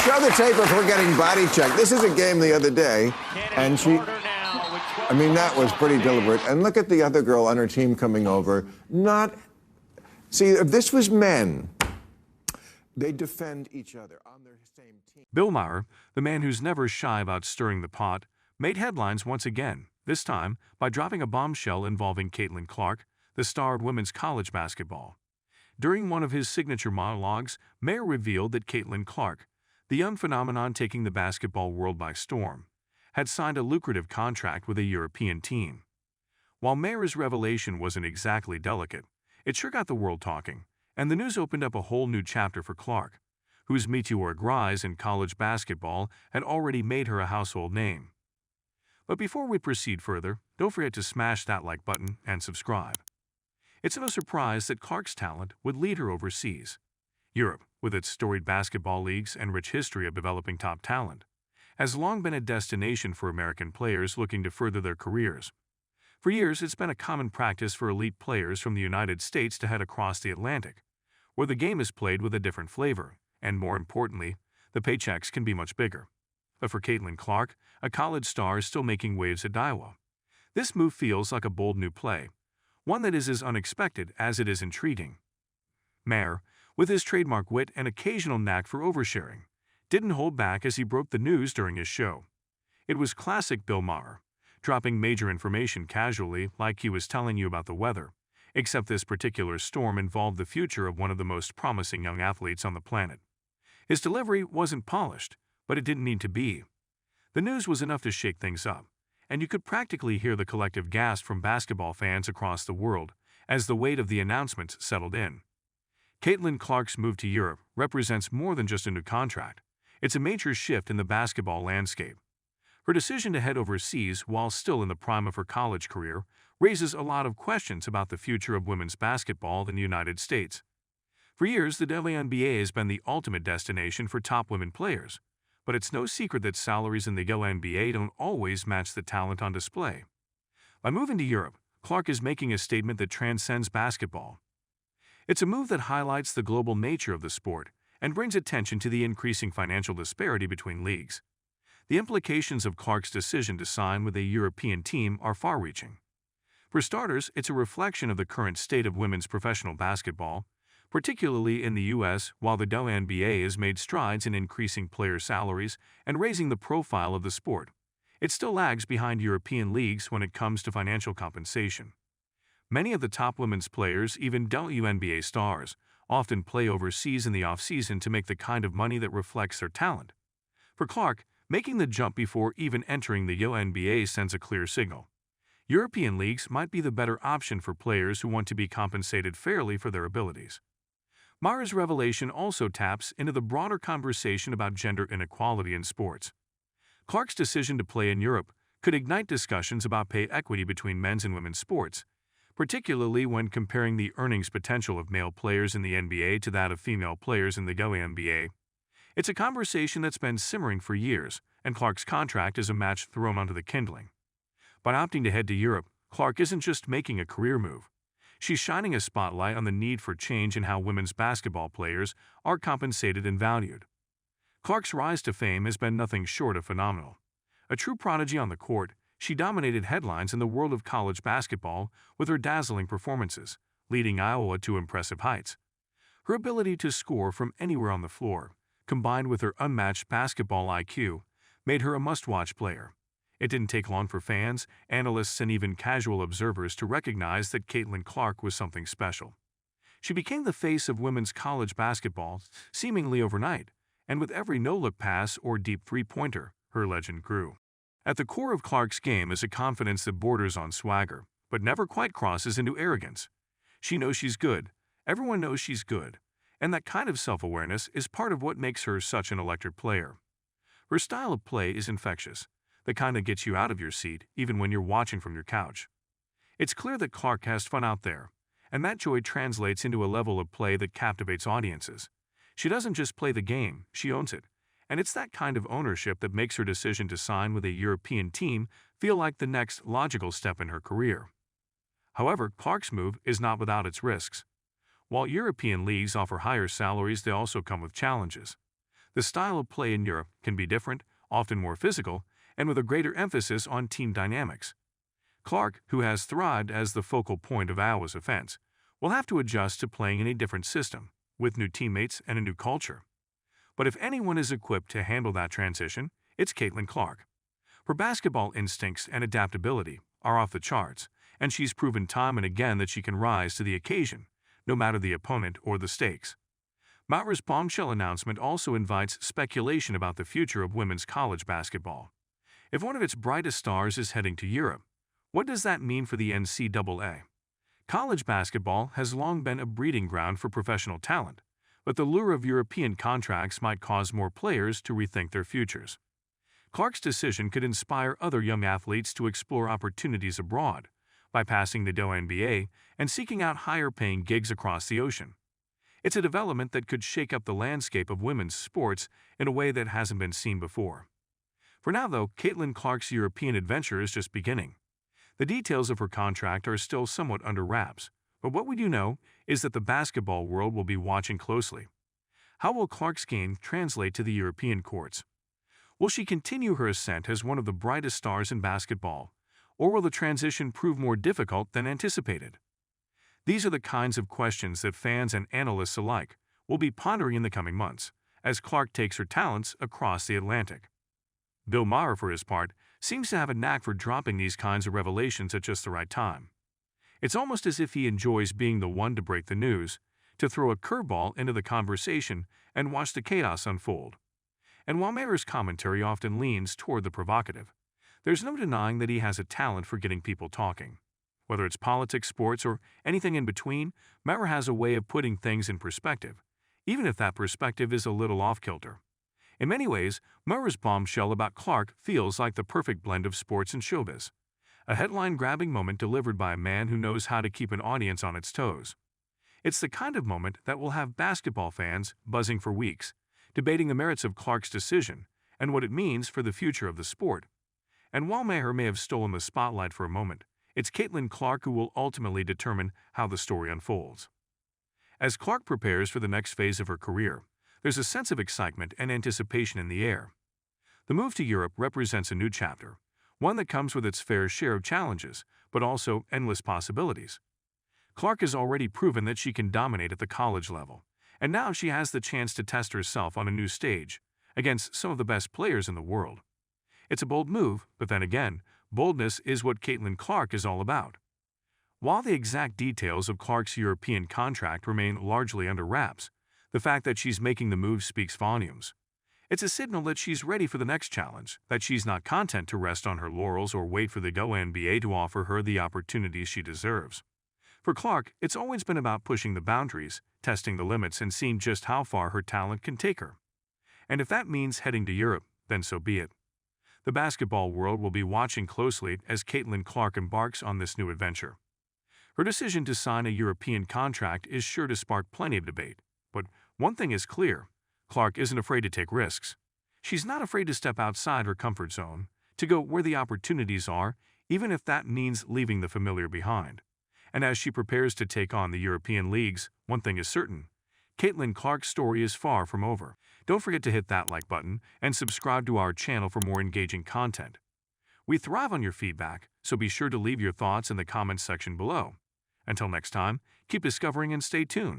Show the tape of her getting body checked. This is a game the other day, and I mean, that was pretty deliberate. And look at the other girl on her team coming over. See, if this was men, they defend each other on their same team. Bill Maher, the man who's never shy about stirring the pot, made headlines once again, this time by dropping a bombshell involving Caitlin Clark, the star of women's college basketball. During one of his signature monologues, Maher revealed that Caitlin Clark, the young phenomenon taking the basketball world by storm, had signed a lucrative contract with a European team. While Maher's revelation wasn't exactly delicate, it sure got the world talking, and the news opened up a whole new chapter for Clark, whose meteoric rise in college basketball had already made her a household name. But before we proceed further, don't forget to smash that like button and subscribe. It's no surprise that Clark's talent would lead her overseas. Europe, with its storied basketball leagues and rich history of developing top talent, has long been a destination for American players looking to further their careers. For years, it's been a common practice for elite players from the United States to head across the Atlantic, where the game is played with a different flavor, and more importantly, the paychecks can be much bigger. But for Caitlin Clark, a college star is still making waves at Iowa. This move feels like a bold new play, one that is as unexpected as it is intriguing. Maher, with his trademark wit and occasional knack for oversharing, didn't hold back as he broke the news during his show. It was classic Bill Maher, dropping major information casually like he was telling you about the weather, except this particular storm involved the future of one of the most promising young athletes on the planet. His delivery wasn't polished, but it didn't need to be. The news was enough to shake things up, and you could practically hear the collective gasp from basketball fans across the world as the weight of the announcements settled in. Caitlin Clark's move to Europe represents more than just a new contract. It's a major shift in the basketball landscape. Her decision to head overseas while still in the prime of her college career raises a lot of questions about the future of women's basketball in the United States. For years, the WNBA has been the ultimate destination for top women players, but it's no secret that salaries in the WNBA don't always match the talent on display. By moving to Europe, Clark is making a statement that transcends basketball. It's a move that highlights the global nature of the sport and brings attention to the increasing financial disparity between leagues. The implications of Clark's decision to sign with a European team are far-reaching. For starters, it's a reflection of the current state of women's professional basketball, particularly in the U.S. While the WNBA has made strides in increasing player salaries and raising the profile of the sport, it still lags behind European leagues when it comes to financial compensation. Many of the top women's players, even WNBA stars, often play overseas in the off-season to make the kind of money that reflects their talent. For Clark, making the jump before even entering the WNBA sends a clear signal. European leagues might be the better option for players who want to be compensated fairly for their abilities. Maher's revelation also taps into the broader conversation about gender inequality in sports. Clark's decision to play in Europe could ignite discussions about pay equity between men's and women's sports, particularly when comparing the earnings potential of male players in the NBA to that of female players in the WNBA. It's a conversation that's been simmering for years, and Clark's contract is a match thrown onto the kindling. By opting to head to Europe, Clark isn't just making a career move. She's shining a spotlight on the need for change in how women's basketball players are compensated and valued. Clark's rise to fame has been nothing short of phenomenal. A true prodigy on the court, she dominated headlines in the world of college basketball with her dazzling performances, leading Iowa to impressive heights. Her ability to score from anywhere on the floor, combined with her unmatched basketball IQ, made her a must-watch player. It didn't take long for fans, analysts, and even casual observers to recognize that Caitlin Clark was something special. She became the face of women's college basketball seemingly overnight, and with every no-look pass or deep three-pointer, her legend grew. At the core of Clark's game is a confidence that borders on swagger, but never quite crosses into arrogance. She knows she's good, everyone knows she's good, and that kind of self-awareness is part of what makes her such an electric player. Her style of play is infectious, the kind that gets you out of your seat even when you're watching from your couch. It's clear that Clark has fun out there, and that joy translates into a level of play that captivates audiences. She doesn't just play the game, she owns it, and it's that kind of ownership that makes her decision to sign with a European team feel like the next logical step in her career. However, Clark's move is not without its risks. While European leagues offer higher salaries, they also come with challenges. The style of play in Europe can be different, often more physical, and with a greater emphasis on team dynamics. Clark, who has thrived as the focal point of Iowa's offense, will have to adjust to playing in a different system, with new teammates and a new culture. But if anyone is equipped to handle that transition, it's Caitlin Clark. Her basketball instincts and adaptability are off the charts, and she's proven time and again that she can rise to the occasion, no matter the opponent or the stakes. Maher's bombshell announcement also invites speculation about the future of women's college basketball. If one of its brightest stars is heading to Europe, what does that mean for the NCAA? College basketball has long been a breeding ground for professional talent, but the lure of European contracts might cause more players to rethink their futures. Clark's decision could inspire other young athletes to explore opportunities abroad, bypassing the WNBA and seeking out higher-paying gigs across the ocean. It's a development that could shake up the landscape of women's sports in a way that hasn't been seen before. For now, though, Caitlin Clark's European adventure is just beginning. The details of her contract are still somewhat under wraps, but what we do know is that the basketball world will be watching closely. How will Clark's game translate to the European courts? Will she continue her ascent as one of the brightest stars in basketball, or will the transition prove more difficult than anticipated? These are the kinds of questions that fans and analysts alike will be pondering in the coming months, as Clark takes her talents across the Atlantic. Bill Maher, for his part, seems to have a knack for dropping these kinds of revelations at just the right time. It's almost as if he enjoys being the one to break the news, to throw a curveball into the conversation and watch the chaos unfold. And while Maher's commentary often leans toward the provocative, there's no denying that he has a talent for getting people talking. Whether it's politics, sports, or anything in between, Maher has a way of putting things in perspective, even if that perspective is a little off-kilter. In many ways, Maher's bombshell about Clark feels like the perfect blend of sports and showbiz. A headline-grabbing moment delivered by a man who knows how to keep an audience on its toes. It's the kind of moment that will have basketball fans buzzing for weeks, debating the merits of Clark's decision and what it means for the future of the sport. And while Maher may have stolen the spotlight for a moment, it's Caitlin Clark who will ultimately determine how the story unfolds. As Clark prepares for the next phase of her career, there's a sense of excitement and anticipation in the air. The move to Europe represents a new chapter, one that comes with its fair share of challenges, but also endless possibilities. Clark has already proven that she can dominate at the college level, and now she has the chance to test herself on a new stage, against some of the best players in the world. It's a bold move, but then again, boldness is what Caitlin Clark is all about. While the exact details of Clark's European contract remain largely under wraps, the fact that she's making the move speaks volumes. It's a signal that she's ready for the next challenge, that she's not content to rest on her laurels or wait for the WNBA to offer her the opportunities she deserves. For Clark, it's always been about pushing the boundaries, testing the limits, and seeing just how far her talent can take her. And if that means heading to Europe, then so be it. The basketball world will be watching closely as Caitlin Clark embarks on this new adventure. Her decision to sign a European contract is sure to spark plenty of debate. But one thing is clear, Clark isn't afraid to take risks. She's not afraid to step outside her comfort zone, to go where the opportunities are, even if that means leaving the familiar behind. And as she prepares to take on the European leagues, one thing is certain, Caitlin Clark's story is far from over. Don't forget to hit that like button and subscribe to our channel for more engaging content. We thrive on your feedback, so be sure to leave your thoughts in the comments section below. Until next time, keep discovering and stay tuned.